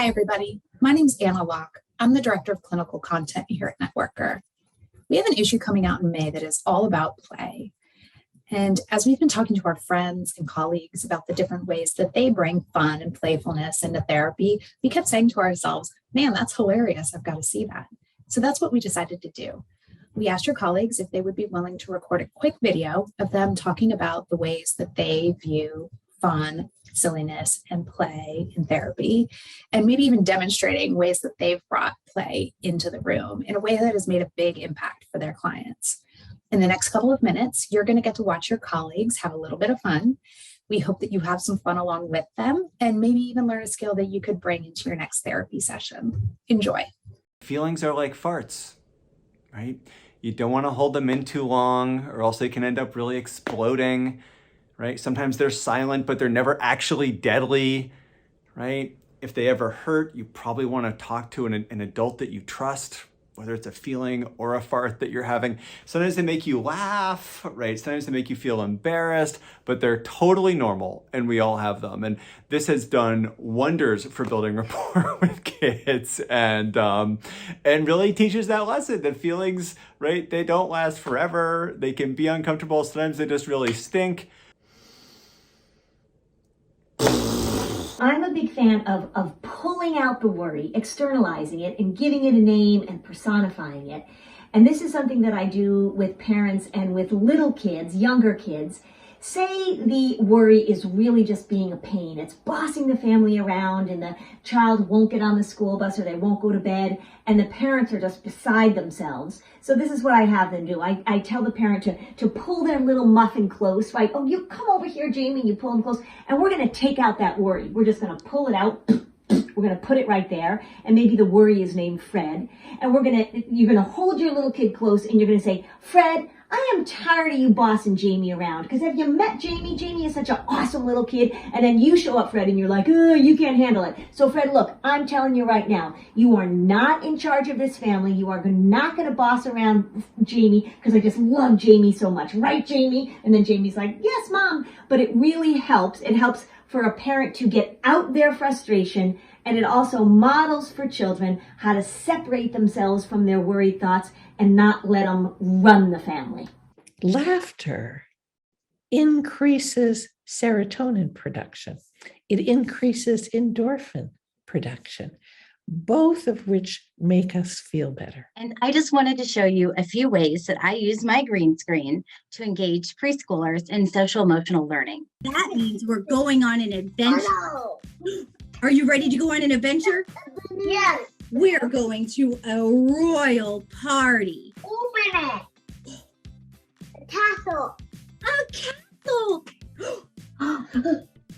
Hi, everybody. My name is Anna Locke. I'm the Director of Clinical Content here at Networker. We have an issue coming out in May that is all about play. And as we've been talking to our friends and colleagues about the different ways that they bring fun and playfulness into therapy, we kept saying to ourselves, man, that's hilarious. I've got to see that. So that's what we decided to do. We asked your colleagues if they would be willing to record a quick video of them talking about the ways that they view fun, silliness, and play in therapy, and maybe even demonstrating ways that they've brought play into the room in a way that has made a big impact for their clients. In the next couple of minutes, you're going to get to watch your colleagues have a little bit of fun. We hope that you have some fun along with them and maybe even learn a skill that you could bring into your next therapy session. Enjoy. Feelings are like farts, right? You don't want to hold them in too long or else they can end up really exploding, right? Sometimes they're silent, but they're never actually deadly, right? If they ever hurt, you probably want to talk to an adult that you trust, whether it's a feeling or a fart that you're having. Sometimes they make you laugh, right? Sometimes they make you feel embarrassed, but they're totally normal and we all have them. And this has done wonders for building rapport with kids and really teaches that lesson that feelings, right? They don't last forever. They can be uncomfortable. Sometimes they just really stink. I'm a big fan of pulling out the worry, externalizing it, and giving it a name and personifying it. And this is something that I do with parents and with little kids, younger kids. Say the worry is really just being a pain. It's bossing the family around and the child won't get on the school bus or they won't go to bed and the parents are just beside themselves. So this is what I have them do. I tell the parent to pull their little muffin close, right? Oh, you come over here, Jamie, you pull them close and we're going to take out that worry. We're just going to pull it out. We're going to put it right there. And maybe the worry is named Fred. And you're going to hold your little kid close and you're going to say, Fred, I am tired of you bossing Jamie around. Because have you met Jamie? Jamie is such an awesome little kid. And then you show up, Fred, and you're like, oh, you can't handle it. So Fred, look, I'm telling you right now, you are not in charge of this family. You are not going to boss around Jamie because I just love Jamie so much. Right, Jamie? And then Jamie's like, yes, Mom. But it really helps. It helps for a parent to get out their frustration. And it also models for children how to separate themselves from their worried thoughts and not let them run the family. Laughter increases serotonin production. It increases endorphin production, both of which make us feel better. And I just wanted to show you a few ways that I use my green screen to engage preschoolers in social emotional learning. That means we're going on an adventure. Are you ready to go on an adventure? Yes. We're going to a royal party. Open it. A castle. A castle.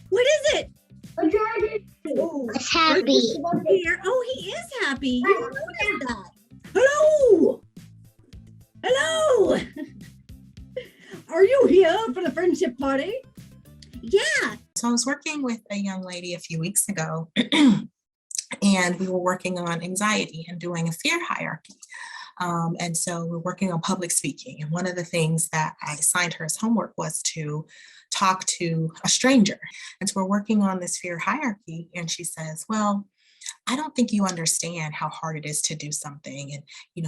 What is it? A dragon. It's happy. Here. Oh, he is happy. You noticed that. Hello. Hello. Are you here for the friendship party? Yeah. So I was working with a young lady a few weeks ago and we were working on anxiety and doing a fear hierarchy. And so we're working on public speaking. And one of the things that I assigned her as homework was to talk to a stranger. And so we're working on this fear hierarchy. And she says, well, I don't think you understand how hard it is to do something and,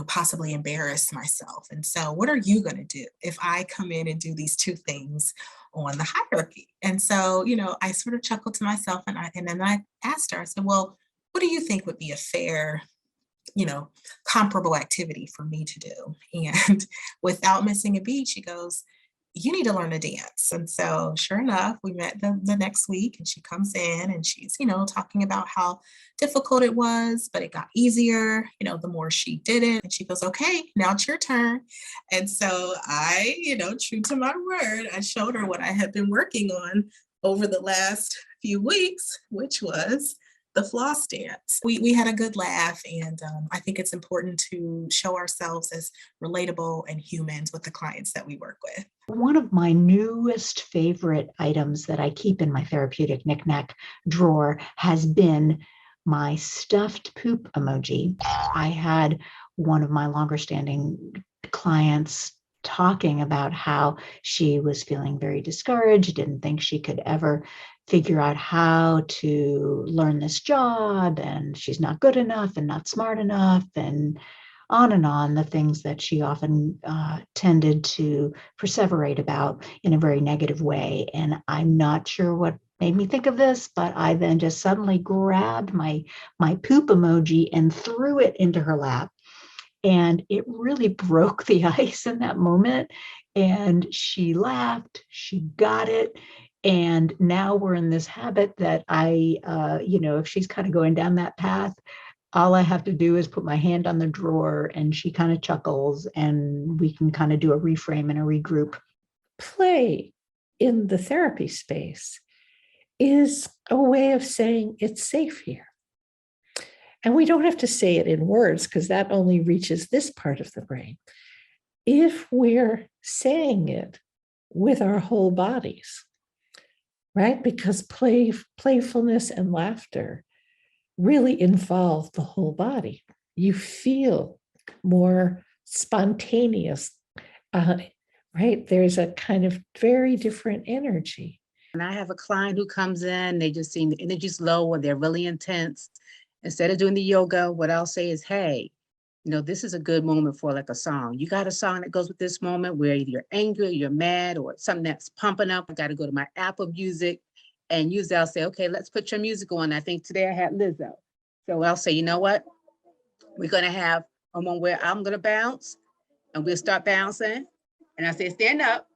possibly embarrass myself. And so what are you going to do if I come in and do these two things on the hierarchy? And so, I sort of chuckled to myself and then I asked her, I said, well, what do you think would be a fair, comparable activity for me to do? And without missing a beat, she goes, you need to learn to dance. And so sure enough, we met the next week and she comes in and she's, talking about how difficult it was, but it got easier, the more she did it. And she goes, okay, now it's your turn. And so I, true to my word, I showed her what I had been working on over the last few weeks, which was the floss dance. We had a good laugh, and I think it's important to show ourselves as relatable and humans with the clients that we work with. One of my newest favorite items that I keep in my therapeutic knickknack drawer has been my stuffed poop emoji. I had one of my longer standing clients talking about how she was feeling very discouraged, didn't think she could ever figure out how to learn this job, and she's not good enough and not smart enough, and on, the things that she often tended to perseverate about in a very negative way. And I'm not sure what made me think of this, but I then just suddenly grabbed my poop emoji and threw it into her lap. And it really broke the ice in that moment. And she laughed, she got it. And now we're in this habit that if she's kind of going down that path, all I have to do is put my hand on the drawer and she kind of chuckles and we can kind of do a reframe and a regroup. Play in the therapy space is a way of saying it's safe here. And we don't have to say it in words because that only reaches this part of the brain. If we're saying it with our whole bodies, right? Because playfulness and laughter really involve the whole body. You feel more spontaneous, right? There's a kind of very different energy. When I have a client who comes in, they just seem the energy's low or they're really intense. Instead of doing the yoga, what I'll say is, hey, this is a good moment for like a song. You got a song that goes with this moment where either you're angry, you're mad, or something that's pumping up. I got to go to my Apple Music. And usually I'll say, okay, let's put your music on. I think today I had Lizzo. So I'll say, you know what? We're going to have a moment where I'm going to bounce and we'll start bouncing. And I say, stand up.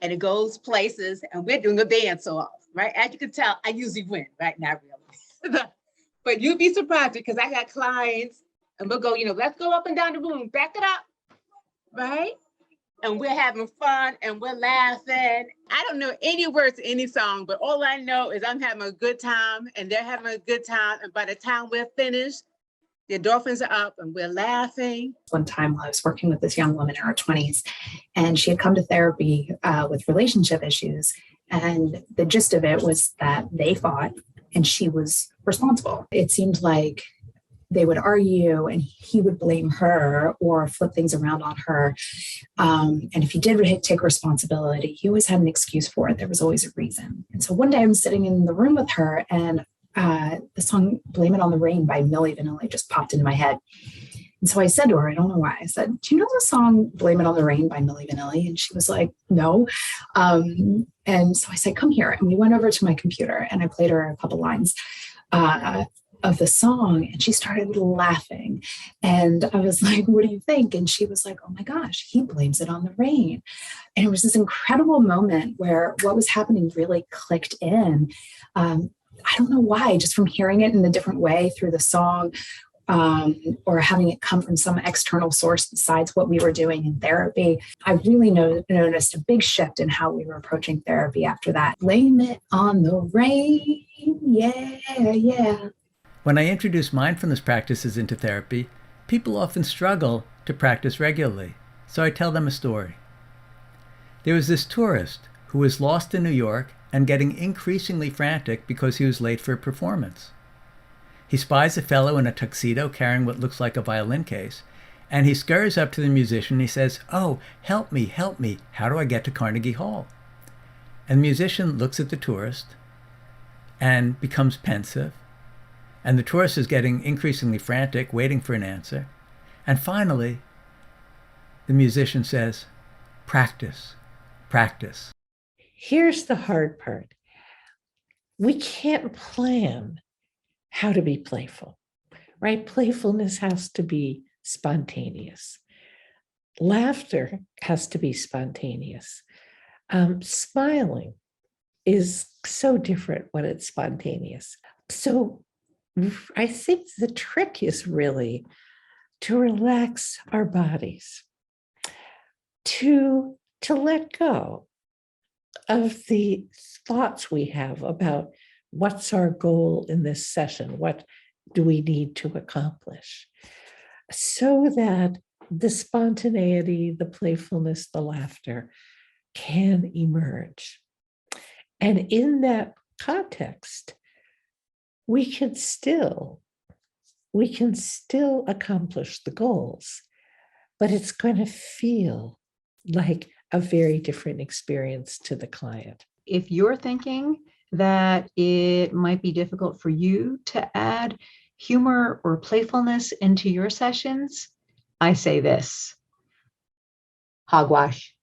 And it goes places and we're doing a dance off, right? As you can tell, I usually win, right? Not really. But you'd be surprised because I got clients and we'll go, let's go up and down the room, back it up, right? And we're having fun and we're laughing. I don't know any words to any song, but all I know is I'm having a good time and they're having a good time. And by the time we're finished, the endorphins are up and we're laughing. One time I was working with this young woman in her 20s, and she had come to therapy with relationship issues. And the gist of it was that they fought and she was responsible. It seemed like they would argue and he would blame her or flip things around on her. And if he did take responsibility, he always had an excuse for it. There was always a reason. And so one day I'm sitting in the room with her and the song Blame It on the Rain by Milli Vanilli just popped into my head. And so I said to her, I don't know why, I said, do you know the song Blame It on the Rain by Milli Vanilli? And she was like, no. And so I said, come here. And we went over to my computer and I played her a couple lines of the song, and she started laughing. And I was like, what do you think? And she was like, oh my gosh, he blames it on the rain. And it was this incredible moment where what was happening really clicked in. I don't know why, just from hearing it in a different way through the song, or having it come from some external source besides what we were doing in therapy. I really noticed a big shift in how we were approaching therapy after that. Blame it on the rain. Yeah, yeah. When I introduce mindfulness practices into therapy, people often struggle to practice regularly, so I tell them a story. There was this tourist who was lost in New York and getting increasingly frantic because he was late for a performance. He spies a fellow in a tuxedo carrying what looks like a violin case, and he scurries up to the musician and he says, oh, help me, how do I get to Carnegie Hall? And the musician looks at the tourist and becomes pensive. And the tourist is getting increasingly frantic, waiting for an answer. And finally, the musician says, practice, practice. Here's the hard part. We can't plan how to be playful, right? Playfulness has to be spontaneous. Laughter has to be spontaneous. Smiling is so different when it's spontaneous. So I think the trick is really to relax our bodies, to let go of the thoughts we have about what's our goal in this session, what do we need to accomplish, so that the spontaneity, the playfulness, the laughter can emerge. And in that context, we can still accomplish the goals, but it's going to feel like a very different experience to the client. If you're thinking that it might be difficult for you to add humor or playfulness into your sessions, I say this: hogwash.